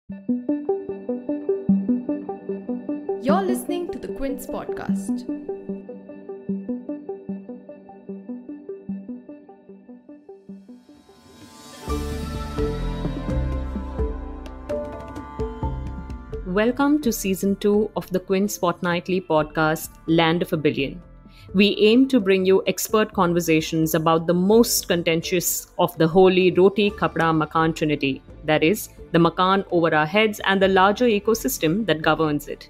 You're listening to the Quince podcast. Welcome to Season 2 of the Quince Fortnightly podcast, Land of a Billion. We aim to bring you expert conversations about the most contentious of the holy Roti Kapda Makan trinity, that is, the makan over our heads and the larger ecosystem that governs it.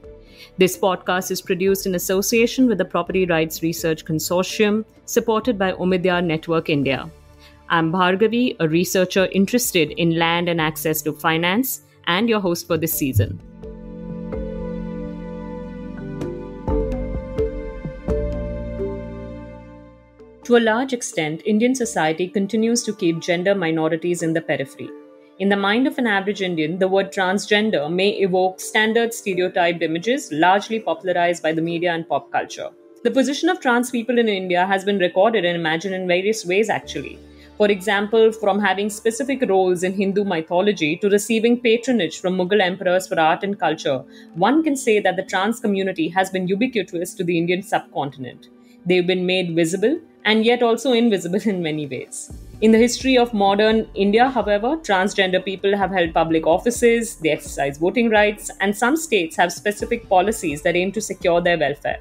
This podcast is produced in association with the Property Rights Research Consortium, supported by Umidiyar Network India. I'm Bhargavi, a researcher interested in land and access to finance, and your host for this season. To a large extent, Indian society continues to keep gender minorities in the periphery. In the mind of an average Indian, the word transgender may evoke standard stereotyped images largely popularized by the media and pop culture. The position of trans people in India has been recorded and imagined in various ways actually. For example, from having specific roles in Hindu mythology to receiving patronage from Mughal emperors for art and culture, one can say that the trans community has been ubiquitous to the Indian subcontinent. They've been made visible and yet also invisible in many ways. In the history of modern India, however, transgender people have held public offices, they exercise voting rights, and some states have specific policies that aim to secure their welfare.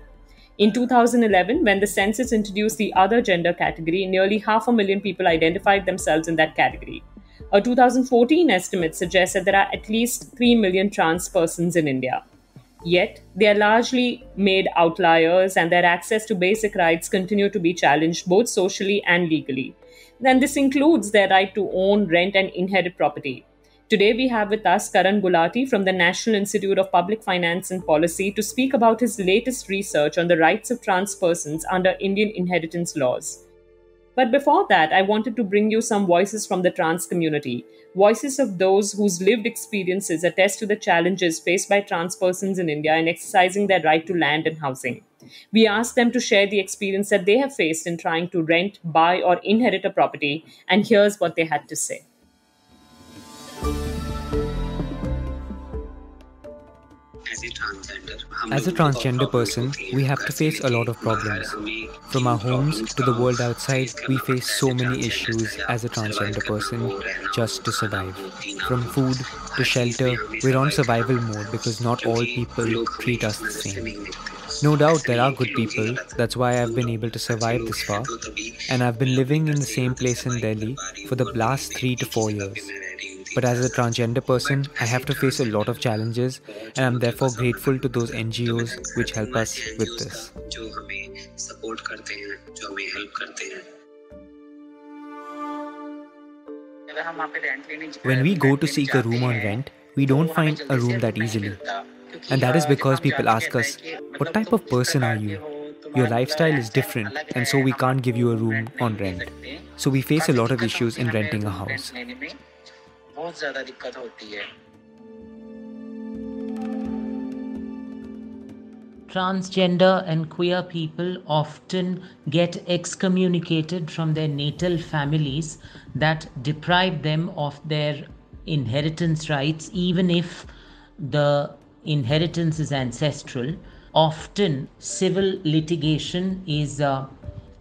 In 2011, when the census introduced the other gender category, nearly 500,000 people identified themselves in that category. A 2014 estimate suggests that there are at least 3 million trans persons in India. Yet, they are largely made outliers and their access to basic rights continue to be challenged both socially and legally. Then this includes their right to own, rent and inherit property. Today we have with us Karan Gulati from the National Institute of Public Finance and Policy to speak about his latest research on the rights of trans persons under Indian inheritance laws. But before that, I wanted to bring you some voices from the trans community, voices of those whose lived experiences attest to the challenges faced by trans persons in India in exercising their right to land and housing. We asked them to share the experience that they have faced in trying to rent, buy, or inherit a property, and here's what they had to say. As a transgender person, we have to face a lot of problems. From our homes to the world outside, we face so many issues as a transgender person just to survive. From food to shelter, we're on survival mode because not all people treat us the same. No doubt there are good people, that's why I've been able to survive this far, and I've been living in the same place in Delhi for the last 3 to 4 years. But as a transgender person, I have to face a lot of challenges, and I'm therefore grateful to those NGOs which help us with this. When we go to seek a room on rent, we don't find a room that easily. And that is because people ask us, what type of person are you? Your lifestyle is different, and so we can't give you a room on rent. So we face a lot of issues in renting a house. Transgender and queer people often get excommunicated from their natal families that deprive them of their inheritance rights, even if the inheritance is ancestral. Often, civil litigation is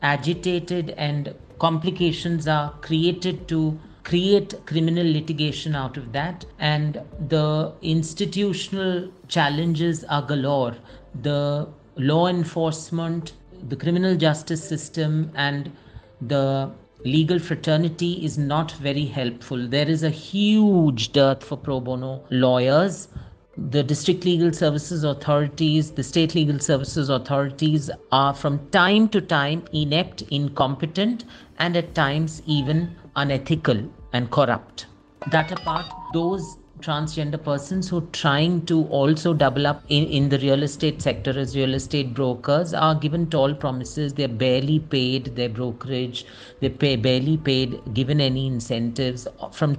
agitated and complications are created to create criminal litigation out of that, and the institutional challenges are galore. The law enforcement, the criminal justice system, and the legal fraternity is not very helpful. There is a huge dearth for pro bono lawyers. The district legal services authorities, the state legal services authorities are from time to time inept, incompetent, and at times even unethical and corrupt. That apart, those transgender persons who are trying to also double up in the real estate sector as real estate brokers are given tall promises. They're barely paid their brokerage, barely paid, given any incentives. From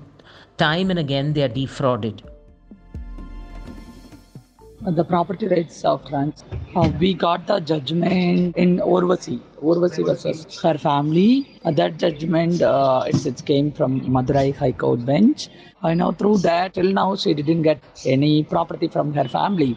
time and again, they are defrauded. The property rights of trans. We got the judgment in Urvasi versus her family. That judgment, it came from Madurai High Court bench. I know through that, till now, she didn't get any property from her family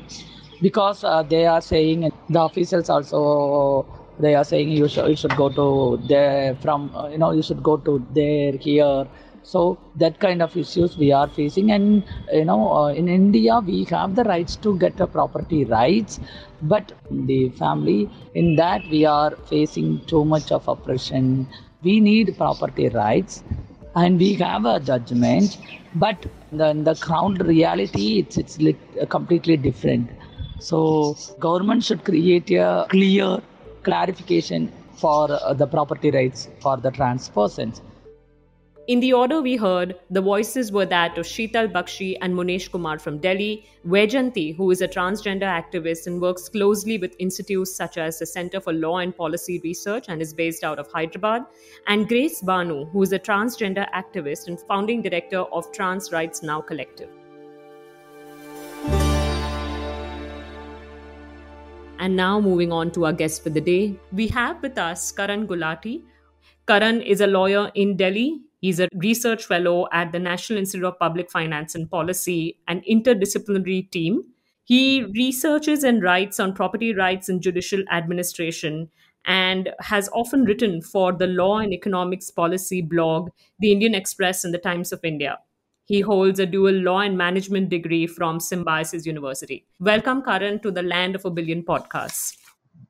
because they are saying, the officials also, they are saying you should go to there from, you should go to there, here. So that kind of issues we are facing, and in India we have the rights to get a property rights, but the family, in that we are facing too much of oppression. We need property rights, and we have a judgment, but the ground reality, it's completely different. So government should create a clear clarification for the property rights for the trans persons. In the order we heard, the voices were that of Sheetal Bakshi and Munesh Kumar from Delhi, Vaijanti, who is a transgender activist and works closely with institutes such as the Center for Law and Policy Research and is based out of Hyderabad, and Grace Banu, who is a transgender activist and founding director of Trans Rights Now Collective. And now moving on to our guest for the day, we have with us Karan Gulati. Karan is a lawyer in Delhi. He's a research fellow at the National Institute of Public Finance and Policy, an interdisciplinary team. He researches and writes on property rights and judicial administration and has often written for the law and economics policy blog, The Indian Express and the Times of India. He holds a dual law and management degree from Symbiosis University. Welcome, Karan, to the Land of a Billion podcast.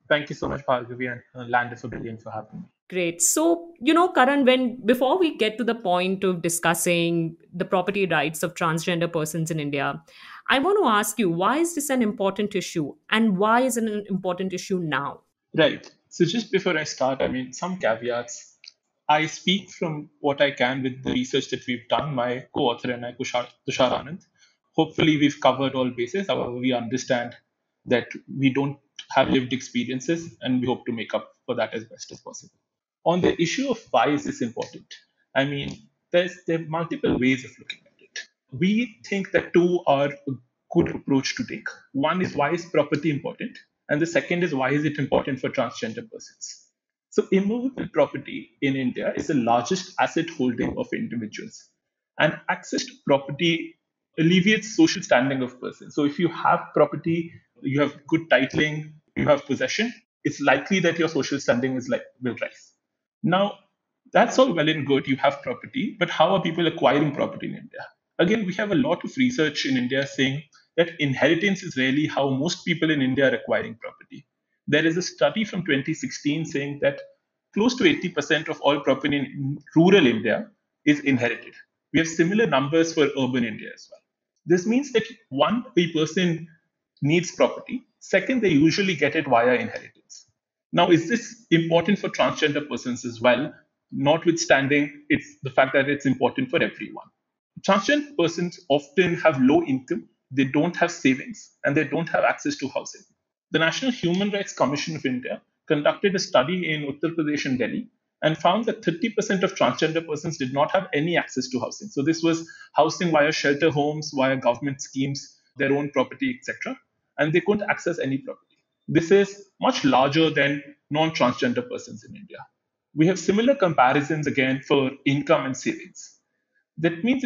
Thank you so much, Bhargavi and Land of a Billion for having me. Great. So, Karan, before we get to the point of discussing the property rights of transgender persons in India, I want to ask you, why is this an important issue, and why is it an important issue now? Right. So just before I start, some caveats. I speak from what I can with the research that we've done. My co-author and I, Tushar Anand. Hopefully, we've covered all bases. However, we understand that we don't have lived experiences, and we hope to make up for that as best as possible. On the issue of why is this important, there are multiple ways of looking at it. We think that two are a good approach to take. One is, why is property important? And the second is, why is it important for transgender persons? So immovable property in India is the largest asset holding of individuals. And access to property alleviates social standing of persons. So if you have property, you have good titling, you have possession, it's likely that your social standing will rise. Now, that's all well and good. You have property, but how are people acquiring property in India? Again, we have a lot of research in India saying that inheritance is really how most people in India are acquiring property. There is a study from 2016 saying that close to 80% of all property in rural India is inherited. We have similar numbers for urban India as well. This means that one, a person needs property. Second, they usually get it via inheritance. Now, is this important for transgender persons as well? Notwithstanding it's the fact that it's important for everyone. Transgender persons often have low income, they don't have savings, and they don't have access to housing. The National Human Rights Commission of India conducted a study in Uttar Pradesh and Delhi and found that 30% of transgender persons did not have any access to housing. So this was housing via shelter homes, via government schemes, their own property, etc. And they couldn't access any property. This is much larger than non-transgender persons in India. We have similar comparisons again for income and savings. That means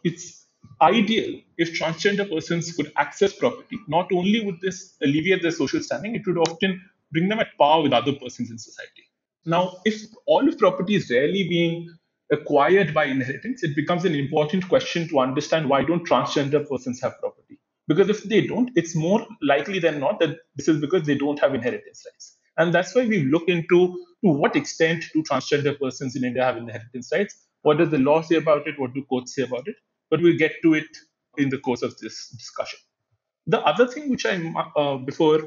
it's ideal if transgender persons could access property. Not only would this alleviate their social standing, it would often bring them at par with other persons in society. Now, if all of property is rarely being acquired by inheritance, it becomes an important question to understand, why don't transgender persons have property? Because if they don't, it's more likely than not that this is because they don't have inheritance rights. And that's why we look into to what extent do transgender persons in India have inheritance rights? What does the law say about it? What do courts say about it? But we'll get to it in the course of this discussion. The other thing which before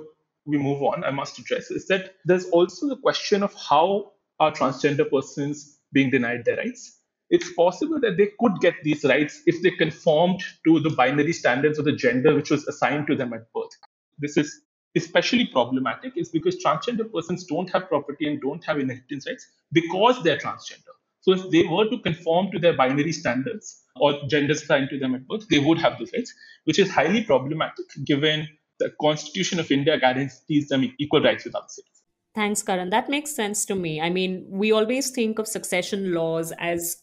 we move on, I must address is that there's also the question of how are transgender persons being denied their rights. It's possible that they could get these rights if they conformed to the binary standards of the gender which was assigned to them at birth. This is especially problematic is because transgender persons don't have property and don't have inheritance rights because they're transgender. So if they were to conform to their binary standards or gender assigned to them at birth, they would have those rights, which is highly problematic given the Constitution of India guarantees them equal rights with other citizens. Thanks, Karan. That makes sense to me. I mean, we always think of succession laws as,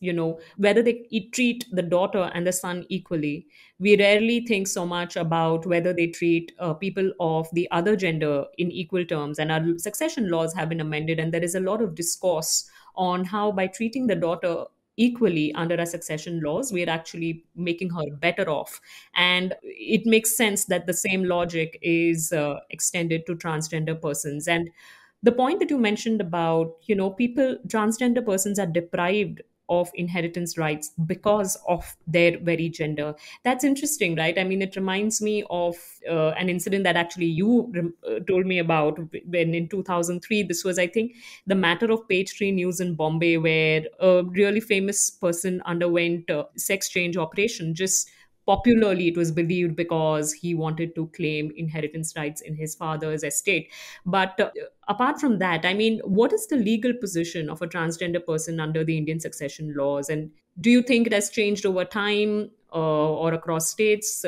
whether they treat the daughter and the son equally. We rarely think so much about whether they treat people of the other gender in equal terms. And our succession laws have been amended, and there is a lot of discourse on how by treating the daughter equally under our succession laws, we are actually making her better off. And it makes sense that the same logic is extended to transgender persons. And the point that you mentioned about, people, transgender persons are deprived of inheritance rights because of their very gender. That's interesting, right? I mean, it reminds me of an incident that actually you told me about when in 2003, this was, I think, the matter of Page Tree News in Bombay, where a really famous person underwent a sex change operation. Just popularly, it was believed because he wanted to claim inheritance rights in his father's estate. But apart from that, I mean, what is the legal position of a transgender person under the Indian succession laws? And do you think it has changed over time or across states?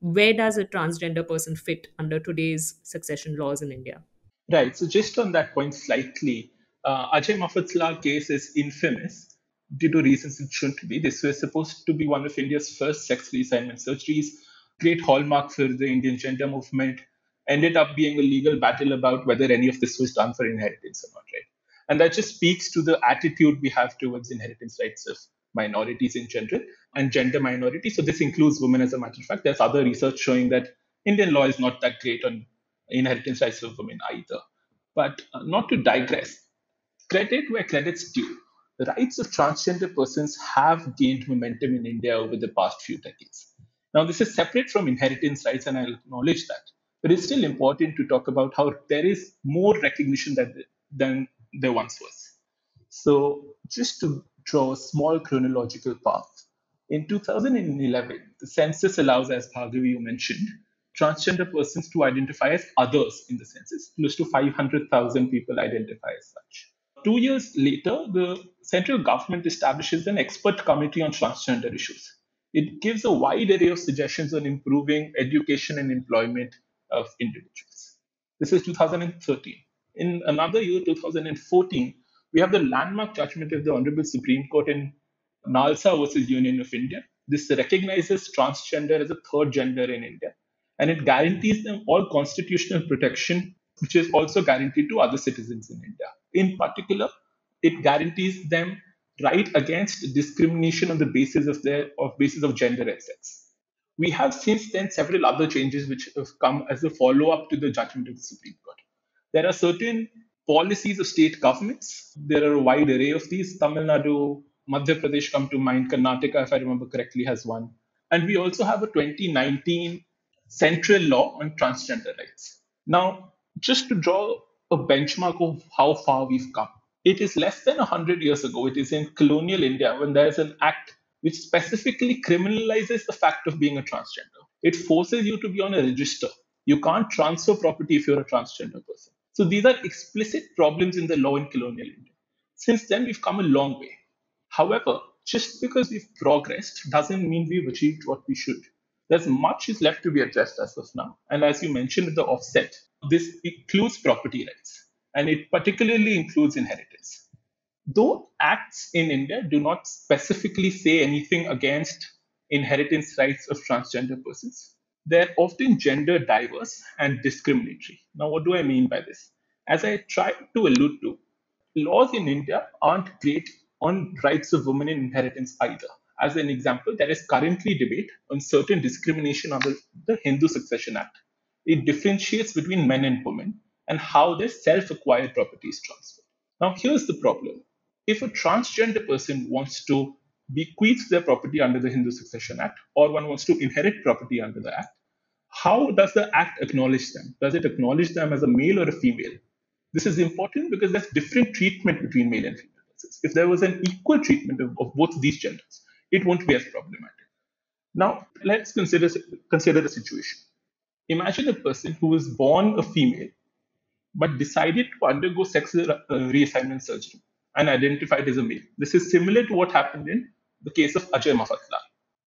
Where does a transgender person fit under today's succession laws in India? Right. So just on that point slightly, Ajay Mafatla case is infamous due to reasons it shouldn't be. This was supposed to be one of India's first sex reassignment surgeries, great hallmark for the Indian gender movement, ended up being a legal battle about whether any of this was done for inheritance or not, right? And that just speaks to the attitude we have towards inheritance rights of minorities in general and gender minorities. So this includes women, as a matter of fact. There's other research showing that Indian law is not that great on inheritance rights of women either. But not to digress, credit where credit's due. The rights of transgender persons have gained momentum in India over the past few decades. Now, this is separate from inheritance rights, and I'll acknowledge that. But it's still important to talk about how there is more recognition than there once was. So, just to draw a small chronological path, in 2011, the census allows, as Bhargavi you mentioned, transgender persons to identify as others in the census. Close to 500,000 people identify as such. 2 years later, the central government establishes an expert committee on transgender issues. It gives a wide array of suggestions on improving education and employment of individuals. This is 2013. In another year, 2014, we have the landmark judgment of the Honorable Supreme Court in Nalsa versus Union of India. This recognizes transgender as a third gender in India, and it guarantees them all constitutional protection, which is also guaranteed to other citizens in India. In particular, it guarantees them right against discrimination on the basis of gender and sex. We have since then several other changes which have come as a follow-up to the judgment of the Supreme Court. There are certain policies of state governments. There are a wide array of these. Tamil Nadu, Madhya Pradesh come to mind. Karnataka, if I remember correctly, has one. And we also have a 2019 central law on transgender rights. Now, just to draw a benchmark of how far we've come, it is less than 100 years ago. It is in colonial India when there is an act which specifically criminalizes the fact of being a transgender. It forces you to be on a register. You can't transfer property if you're a transgender person. So these are explicit problems in the law in colonial India. Since then, we've come a long way. However, just because we've progressed doesn't mean we've achieved what we should. There's much is left to be addressed as of now. And as you mentioned at the offset, this includes property rights, and it particularly includes inheritance. Though acts in India do not specifically say anything against inheritance rights of transgender persons, they're often gender diverse and discriminatory. Now, what do I mean by this? As I tried to allude to, laws in India aren't great on rights of women in inheritance either. As an example, there is currently debate on certain discrimination under the Hindu Succession Act. It differentiates between men and women and how their self-acquired property is transferred. Now, here's the problem. If a transgender person wants to bequeath their property under the Hindu Succession Act, or one wants to inherit property under the Act, how does the Act acknowledge them? Does it acknowledge them as a male or a female? This is important because there's different treatment between male and female persons. If there was an equal treatment of both these genders, it won't be as problematic. Now, let's consider the situation. Imagine a person who was born a female but decided to undergo sex reassignment surgery and identified as a male. This is similar to what happened in the case of Ajay Mafatla.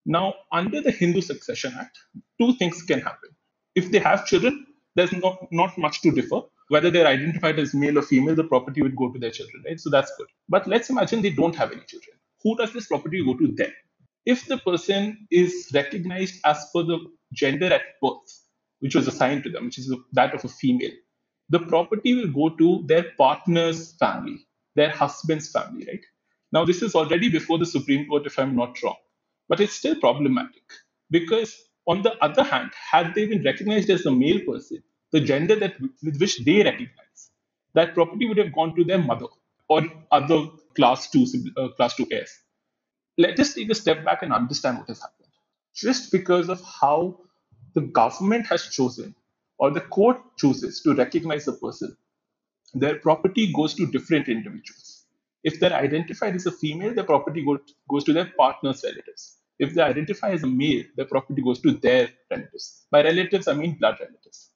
Now, under the Hindu Succession Act, two things can happen. If they have children, there's not much to differ. Whether they're identified as male or female, the property would go to their children, right? So that's good. But let's imagine they don't have any children. Who does this property go to them? If the person is recognized as per the gender at birth, which was assigned to them, which is that of a female, the property will go to their partner's family, their husband's family, right? Now, this is already before the Supreme Court, if I'm not wrong, but it's still problematic because, on the other hand, had they been recognized as a male person, the gender that with which they recognize, that property would have gone to their mother or other class two heirs. Let us take a step back and understand what has happened. Just because of how the government has chosen or the court chooses to recognize a person, their property goes to different individuals. If they're identified as a female, their property goes to their partner's relatives. If they identify as a male, their property goes to their relatives. By relatives, I mean blood relatives.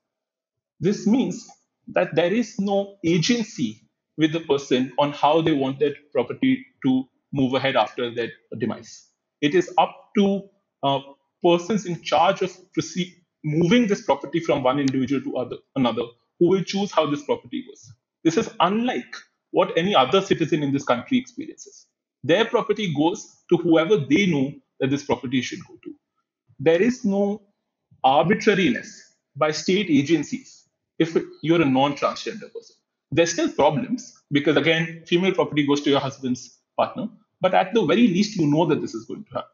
This means that there is no agency with the person on how they want their property to move ahead after their demise. It is up to persons in charge of moving this property from one individual to another who will choose how this property goes. This is unlike what any other citizen in this country experiences. Their property goes to whoever they know that this property should go to. There is no arbitrariness by state agencies if you're a non-transgender person. There's still problems because, again, female property goes to your husband's partner, but at the very least, you know that this is going to happen.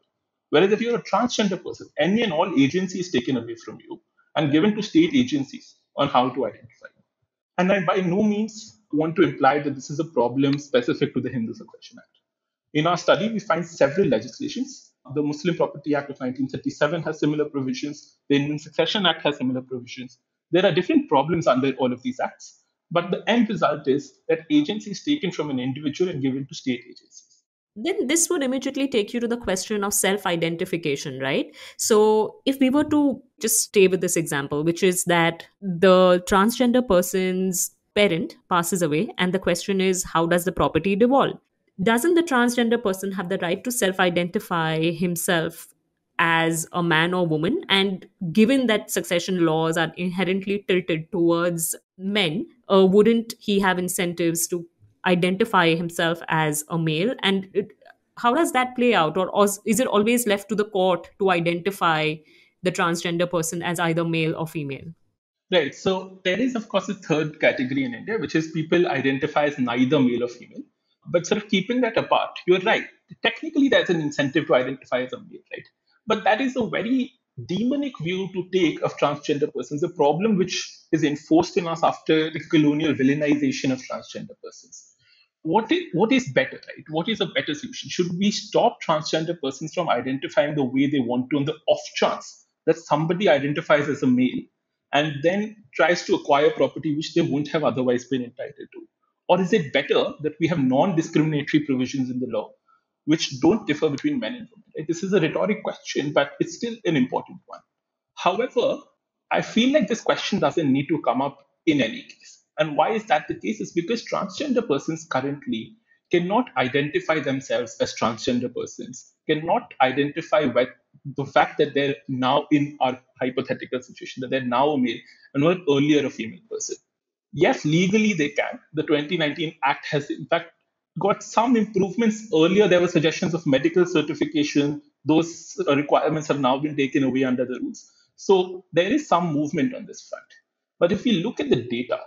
Whereas if you're a transgender person, any and all agency is taken away from you and given to state agencies on how to identify you. And I by no means want to imply that this is a problem specific to the Hindu Succession Act. In our study, we find several legislations. The Muslim Property Act of 1937 has similar provisions. The Indian Succession Act has similar provisions. There are different problems under all of these acts, but the end result is that agency is taken from an individual and given to state agencies. Then this would immediately take you to the question of self identification, right? So, if we were to just stay with this example, which is that the transgender person's parent passes away, and the question is, how does the property devolve? Doesn't the transgender person have the right to self identify himself as a man or woman? And given that succession laws are inherently tilted towards men, wouldn't he have incentives to identify himself as a male? And how does that play out? Or is it always left to the court to identify the transgender person as either male or female? Right. So there is, of course, a third category in India, which is people identify as neither male or female. But sort of keeping that apart, you're right. Technically, there's an incentive to identify as a male, right? But that is a very demonic view to take of transgender persons, a problem which is enforced in us after the colonial villainization of transgender persons. What is better, right? What is a better solution? Should we stop transgender persons from identifying the way they want to on the off chance that somebody identifies as a male and then tries to acquire property which they wouldn't have otherwise been entitled to? Or is it better that we have non-discriminatory provisions in the law which don't differ between men and women? Right? This is a rhetoric question, but it's still an important one. However, I feel like this question doesn't need to come up in any case. And why is that the case? Is because transgender persons currently cannot identify themselves as transgender persons, cannot identify with the fact that they're now in our hypothetical situation, that they're now a male and were earlier a female person. Yes, legally they can. The 2019 Act has, in fact, got some improvements. Earlier, there were suggestions of medical certification. Those requirements have now been taken away under the rules. So there is some movement on this front. But if we look at the data,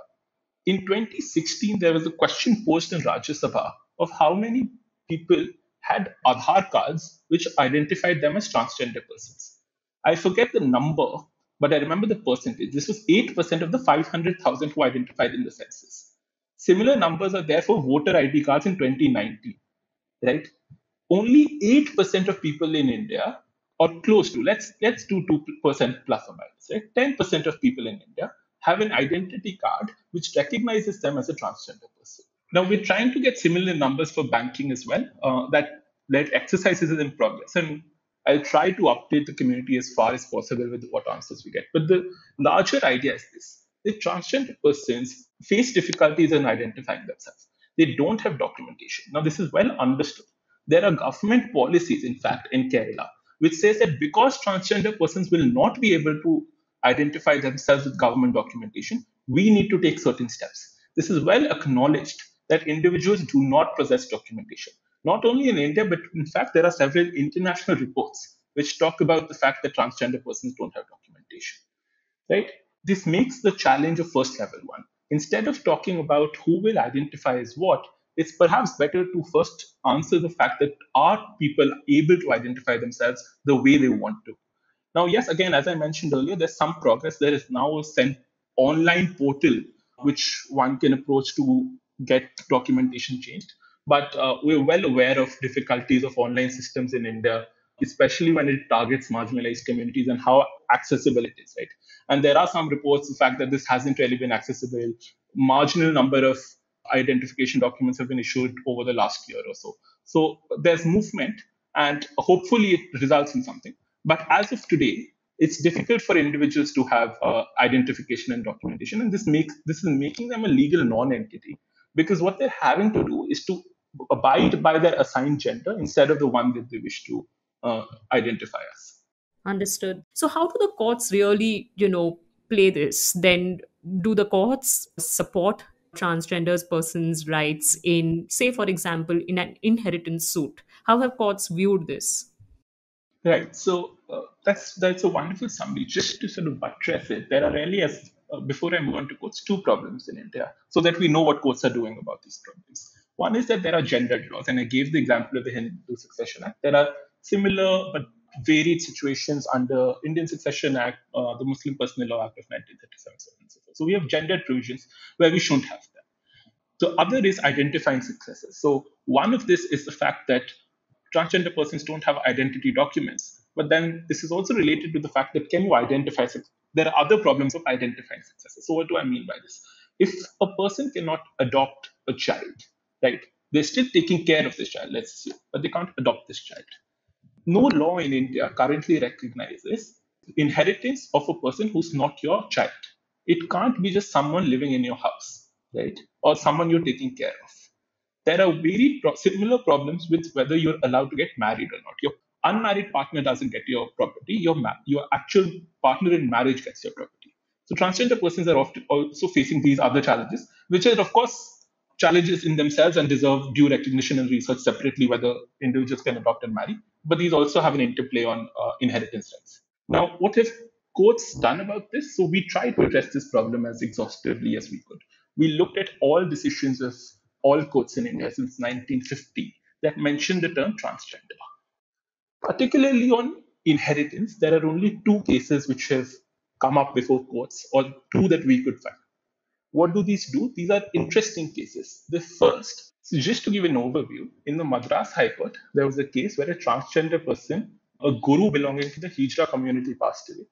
in 2016, there was a question posed in Rajya Sabha of how many people had Aadhaar cards which identified them as transgender persons. I forget the number, but I remember the percentage. This was 8% of the 500,000 who identified in the census. Similar numbers are there for voter ID cards in 2019, right? Only 8% of people in India, or close to, let's do 2% plus or minus, right? 10% of people in India have an identity card which recognizes them as a transgender person. Now, we're trying to get similar numbers for banking as well. That exercise is in progress. And I'll try to update the community as far as possible with what answers we get. But the larger idea is this. The transgender persons face difficulties in identifying themselves. They don't have documentation. Now, this is well understood. There are government policies, in fact, in Kerala, which says that because transgender persons will not be able to identify themselves with government documentation, we need to take certain steps. This is well acknowledged that individuals do not possess documentation. Not only in India, but in fact, there are several international reports which talk about the fact that transgender persons don't have documentation, right? This makes the challenge a first level one. Instead of talking about who will identify as what, it's perhaps better to first answer the fact that are people able to identify themselves the way they want to? Now, yes, again, as I mentioned earlier, there's some progress. There is now a online portal which one can approach to get documentation changed. But we're well aware of difficulties of online systems in India, especially when it targets marginalized communities and how accessible it is, right? And there are some reports, the fact that this hasn't really been accessible. Marginal number of identification documents have been issued over the last year or so. So there's movement, and hopefully it results in something. But as of today, it's difficult for individuals to have identification and documentation, and this is making them a legal non-entity, because what they're having to do is to abide by their assigned gender instead of the one that they wish to identify as. Understood. So, how do the courts really, play this? Then, do the courts support transgenders persons' rights in, say, for example, in an inheritance suit? How have courts viewed this? Right. So that's a wonderful summary. Just to sort of buttress it, there are really, as before I move on to courts, two problems in India, so that we know what courts are doing about these problems. One is that there are gendered laws, and I gave the example of the Hindu Succession Act. There are similar but varied situations under Indian Succession Act, the Muslim Personal Law Act of 1937, so on and so forth. So we have gendered provisions where we shouldn't have them. The other is identifying successors. So one of this is the fact that transgender persons don't have identity documents. But then this is also related to the fact that can you identify success? There are other problems of identifying successors. So what do I mean by this? If a person cannot adopt a child, right? They're still taking care of this child, let's assume, but they can't adopt this child. No law in India currently recognizes inheritance of a person who's not your child. It can't be just someone living in your house, right? Or someone you're taking care of. There are very similar problems with whether you're allowed to get married or not. Your unmarried partner doesn't get your property. Your actual partner in marriage gets your property. So transgender persons are often also facing these other challenges, which are, of course, challenges in themselves and deserve due recognition and research separately whether individuals can adopt and marry. But these also have an interplay on inheritance rights. Now, what have courts done about this? So we tried to address this problem as exhaustively as we could. We looked at all decisions of all courts in India since 1950 that mention the term transgender. Particularly on inheritance, there are only two cases which have come up before courts, or two that we could find. What do these do? These are interesting cases. The first, so just to give an overview, in the Madras High Court, there was a case where a transgender person, a guru belonging to the Hijra community, passed away.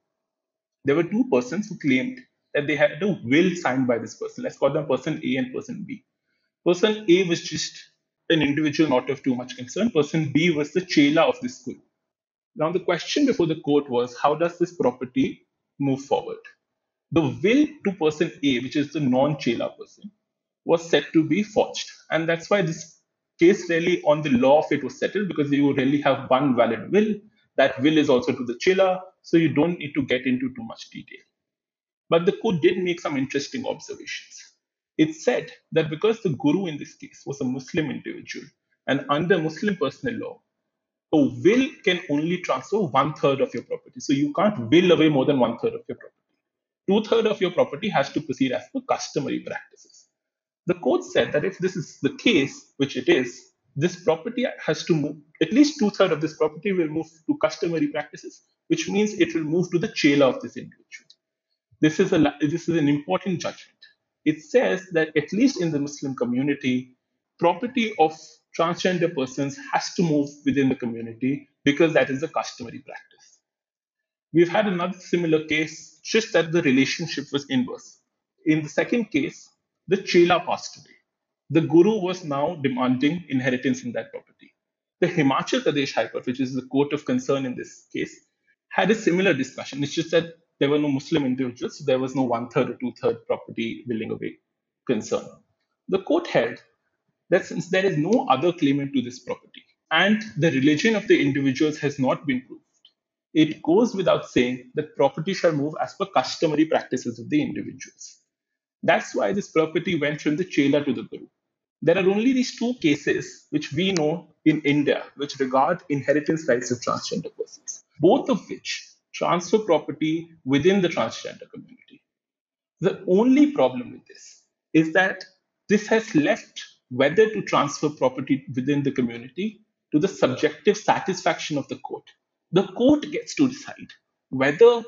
There were two persons who claimed that they had a will signed by this person. Let's call them person A and person B. Person A was just an individual not of too much concern. Person B was the chela of this guru. Now, the question before the court was, how does this property move forward? The will to person A, which is the non-chela person, was said to be forged. And that's why this case really on the law of it was settled, because you really have one valid will. That will is also to the chela, so you don't need to get into too much detail. But the court did make some interesting observations. It said that because the guru in this case was a Muslim individual, and under Muslim personal law, a will can only transfer 1/3 of your property. So you can't will away more than 1/3 of your property. 2/3 of your property has to proceed as per customary practices. The court said that if this is the case, which it is, this property has to move, at least 2/3 of this property will move to customary practices, which means it will move to the chela of this individual. This is an important judgment. It says that at least in the Muslim community, property of transgender persons has to move within the community because that is a customary practice. We've had another similar case, just that the relationship was inverse. In the second case, the chela passed away. The guru was now demanding inheritance in that property. The Himachal Pradesh High Court, which is the court of concern in this case, had a similar discussion. It's just that there were no Muslim individuals, so there was no 1/3 or 2/3 property willing away concern. The court held that since there is no other claimant to this property and the religion of the individuals has not been proved, it goes without saying that property shall move as per customary practices of the individuals. That's why this property went from the chela to the guru. There are only these two cases which we know in India which regard inheritance rights of transgender persons, both of which transfer property within the transgender community. The only problem with this is that this has left whether to transfer property within the community to the subjective satisfaction of the court. The court gets to decide whether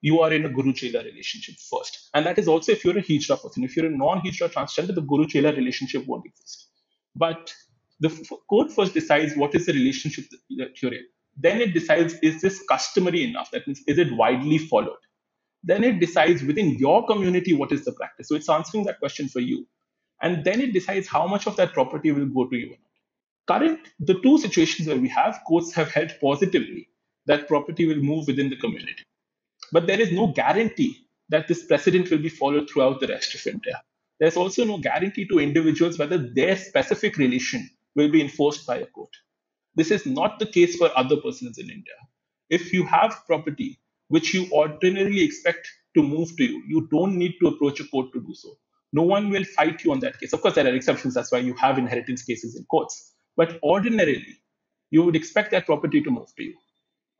you are in a Guru Chela relationship first. And that is also if you're a Hijra person. If you're a non Hijra transgender, the Guru Chela relationship won't exist. But the court first decides what is the relationship that you're in. Then it decides, is this customary enough? That means, is it widely followed? Then it decides within your community what is the practice. So it's answering that question for you. And then it decides how much of that property will go to you. The two situations where we have, courts have held positively that property will move within the community. But there is no guarantee that this precedent will be followed throughout the rest of India. There's also no guarantee to individuals whether their specific relation will be enforced by a court. This is not the case for other persons in India. If you have property which you ordinarily expect to move to you, you don't need to approach a court to do so. No one will fight you on that case. Of course, there are exceptions. That's why you have inheritance cases in courts. But ordinarily, you would expect that property to move to you.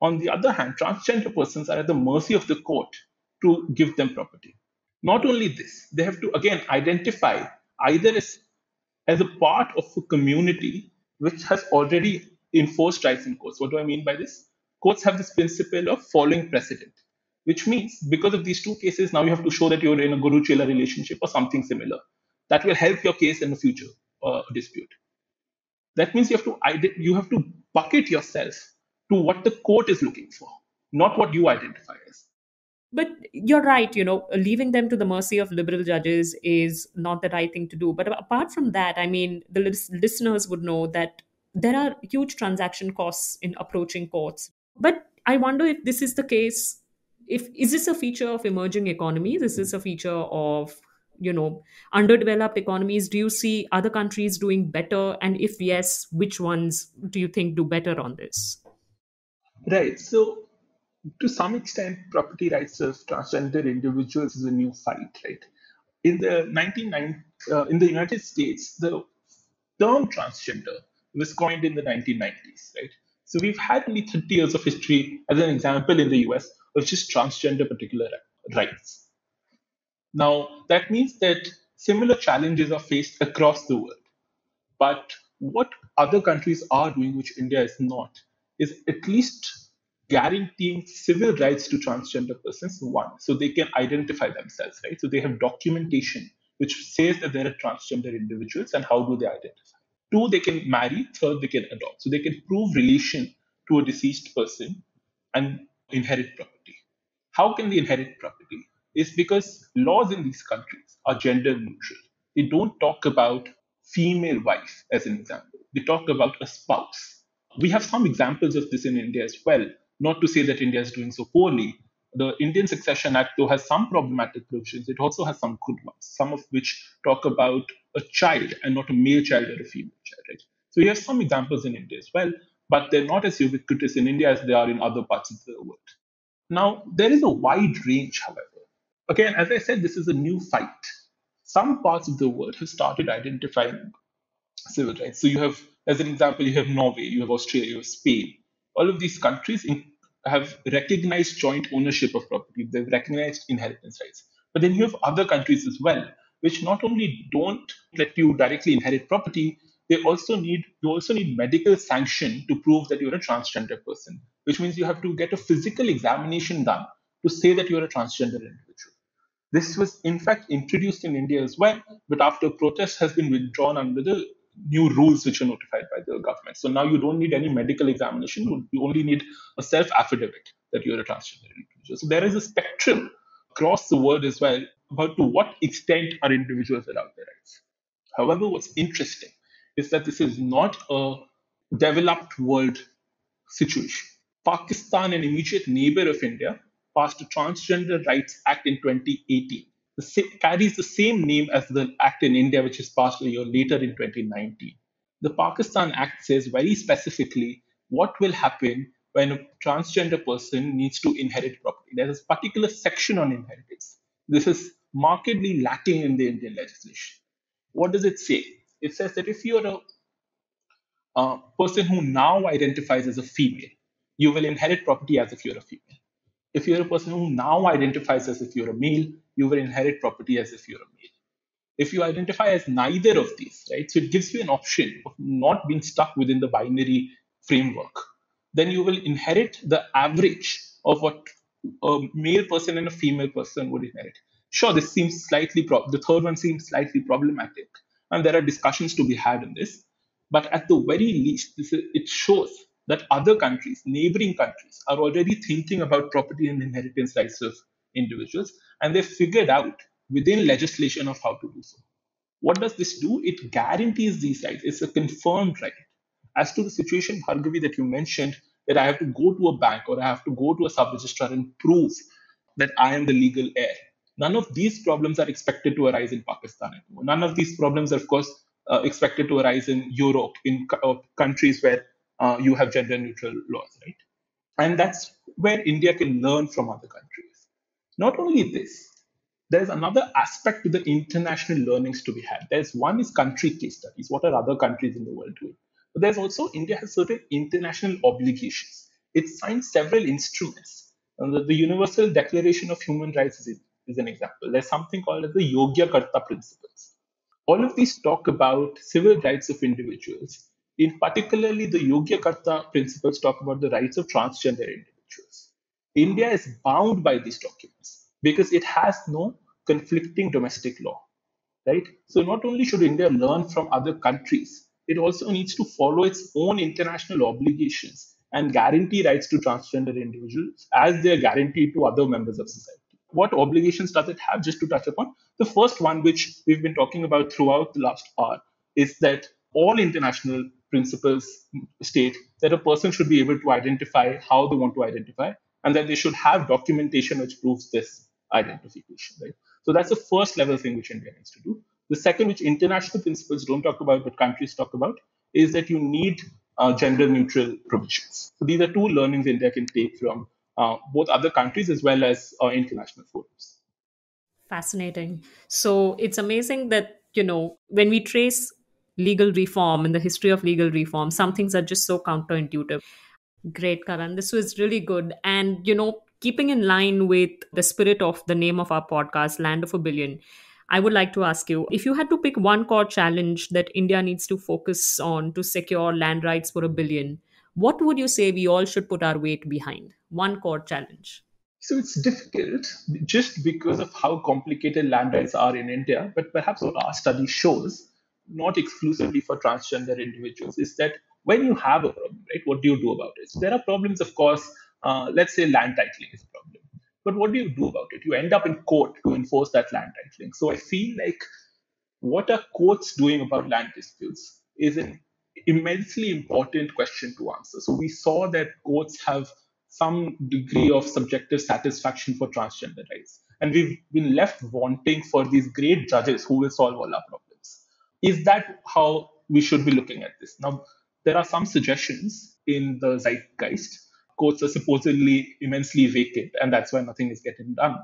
On the other hand, transgender persons are at the mercy of the court to give them property. Not only this, they have to again identify either as a part of a community which has already enforced rights in courts. What do I mean by this? Courts have this principle of following precedent, which means because of these two cases, now you have to show that you're in a Guru Chela relationship or something similar. That will help your case in the future dispute. That means you have to bucket yourself to what the court is looking for, not what you identify as. But you're right, leaving them to the mercy of liberal judges is not the right thing to do. But apart from that, I mean, the listeners would know that there are huge transaction costs in approaching courts. But I wonder if this is the case. Is this a feature of emerging economies? Is this a feature of underdeveloped economies? Do you see other countries doing better? And if yes, which ones do you think do better on this? Right. So, to some extent, property rights of transgender individuals is a new fight, right? In the in the United States, the term transgender was coined in the 1990s, right? So we've had only 30 years of history, as an example, in the US, of just transgender particular rights. Now, that means that similar challenges are faced across the world. But what other countries are doing, which India is not, is at least guaranteeing civil rights to transgender persons, one, so they can identify themselves, right? So they have documentation which says that they're transgender individuals and how do they identify. Two, they can marry. Third, they can adopt. So they can prove relation to a deceased person and inherit property. How can they inherit property? It's because laws in these countries are gender neutral. They don't talk about female wife as an example. They talk about a spouse. We have some examples of this in India as well. Not to say that India is doing so poorly. The Indian Succession Act, though, has some problematic provisions. It also has some good ones, some of which talk about a child and not a male child or a female child. Right? So you have some examples in India as well, but they're not as ubiquitous in India as they are in other parts of the world. Now, there is a wide range, however. Again, as I said, this is a new fight. Some parts of the world have started identifying civil rights. So you have, as an example, you have Norway, you have Australia, you have Spain. All of these countries have recognized joint ownership of property. They've recognized inheritance rights. But then you have other countries as well, which not only don't let you directly inherit property, you also need medical sanction to prove that you're a transgender person, which means you have to get a physical examination done to say that you're a transgender individual. This was in fact introduced in India as well, but after protest has been withdrawn under the new rules which are notified by the government. So now you don't need any medical examination. You only need a self-affidavit that you're a transgender individual. So there is a spectrum across the world as well about to what extent are individuals allowed their rights. However, what's interesting is that this is not a developed world situation. Pakistan, an immediate neighbor of India, passed a Transgender Rights Act in 2018. Carries the same name as the act in India, which is passed a year later in 2019. The Pakistan Act says very specifically what will happen when a transgender person needs to inherit property. There's a particular section on inheritance. This is markedly lacking in the Indian legislation. What does it say? It says that if you're a person who now identifies as a female, you will inherit property as if you're a female. If you're a person who now identifies as if you're a male, you will inherit property as if you're a male. If you identify as neither of these, right, so it gives you an option of not being stuck within the binary framework, then you will inherit the average of what a male person and a female person would inherit. Sure, this seems the third one seems slightly problematic, and there are discussions to be had in this. But at the very least, it shows that other countries, neighboring countries, are already thinking about property and inheritance rights of individuals, and they've figured out within legislation of how to do so. What does this do? It guarantees these rights. It's a confirmed right. As to the situation, Bhargavi, that you mentioned, that I have to go to a bank or I have to go to a sub registrar and prove that I am the legal heir. None of these problems are expected to arise in Pakistan anymore. None of these problems are, of course, expected to arise in Europe, in countries where you have gender neutral laws, right? And that's where India can learn from other countries. Not only this, there's another aspect to the international learnings to be had. There's one is country case studies. What are other countries in the world doing? But there's also India has certain international obligations. It signed several instruments. And the Universal Declaration of Human Rights is an example. There's something called as the Yogya Karta principles. All of these talk about civil rights of individuals. In particularly, the Yogya Karta principles talk about the rights of transgender individuals. India is bound by these documents because it has no conflicting domestic law, right? So not only should India learn from other countries, it also needs to follow its own international obligations and guarantee rights to transgender individuals as they are guaranteed to other members of society. What obligations does it have? Just to touch upon, the first one, which we've been talking about throughout the last hour, is that all international principles state that a person should be able to identify how they want to identify, and that they should have documentation which proves this identification, right? So that's the first level thing which India needs to do. The second, which international principles don't talk about, but countries talk about, is that you need gender neutral provisions. So these are two learnings India can take from both other countries as well as international forums. Fascinating. So it's amazing that, when we trace legal reform and the history of legal reform, some things are just so counterintuitive. Great, Karan. This was really good. And, keeping in line with the spirit of the name of our podcast, Land of a Billion, I would like to ask you, if you had to pick one core challenge that India needs to focus on to secure land rights for a billion, what would you say we all should put our weight behind? One core challenge. So it's difficult just because of how complicated land rights are in India. But perhaps what our study shows, not exclusively for transgender individuals, is that when you have a problem, right, what do you do about it? So there are problems, of course. Let's say land titling is a problem. But what do you do about it? You end up in court to enforce that land titling. So I feel like what are courts doing about land disputes is an immensely important question to answer. So we saw that courts have some degree of subjective satisfaction for transgender rights. And we've been left wanting for these great judges who will solve all our problems. Is that how we should be looking at this? Now, there are some suggestions in the zeitgeist. Courts are supposedly immensely vacant, and that's why nothing is getting done.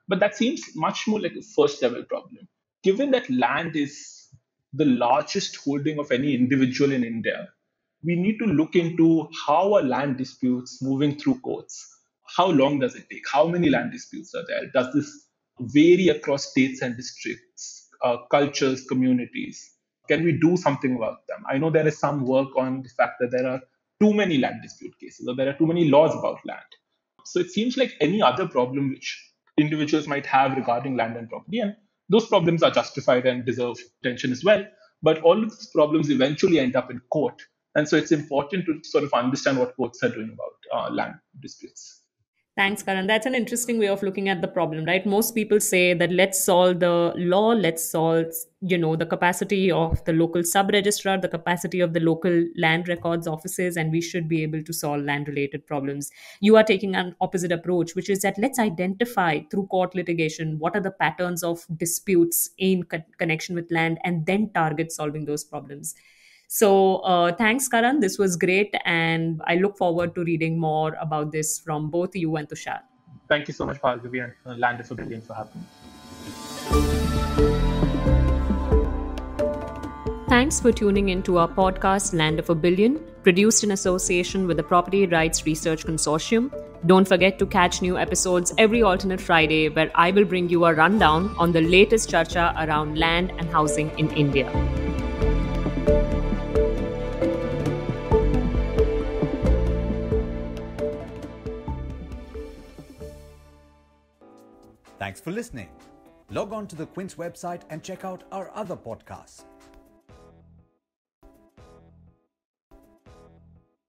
But that seems much more like a first level problem. Given that land is the largest holding of any individual in India, we need to look into how are land disputes moving through courts. How long does it take? How many land disputes are there? Does this vary across states and districts, cultures, communities? Can we do something about them? I know there is some work on the fact that there are too many land dispute cases or there are too many laws about land. So it seems like any other problem which individuals might have regarding land and property, and those problems are justified and deserve attention as well. But all of these problems eventually end up in court. And so it's important to sort of understand what courts are doing about land disputes. Thanks, Karan. That's an interesting way of looking at the problem, right? Most people say that let's solve the law, let's solve, the capacity of the local sub-registrar, the capacity of the local land records offices, and we should be able to solve land-related problems. You are taking an opposite approach, which is that let's identify through court litigation what are the patterns of disputes in connection with land and then target solving those problems. So thanks, Karan. This was great. And I look forward to reading more about this from both you and Tushar. Thank you so much, Bhargavi, and Land of a Billion for having me. Thanks for tuning in to our podcast, Land of a Billion, produced in association with the Property Rights Research Consortium. Don't forget to catch new episodes every alternate Friday, where I will bring you a rundown on the latest charcha around land and housing in India. Thanks for listening. Log on to the Quince website and check out our other podcasts.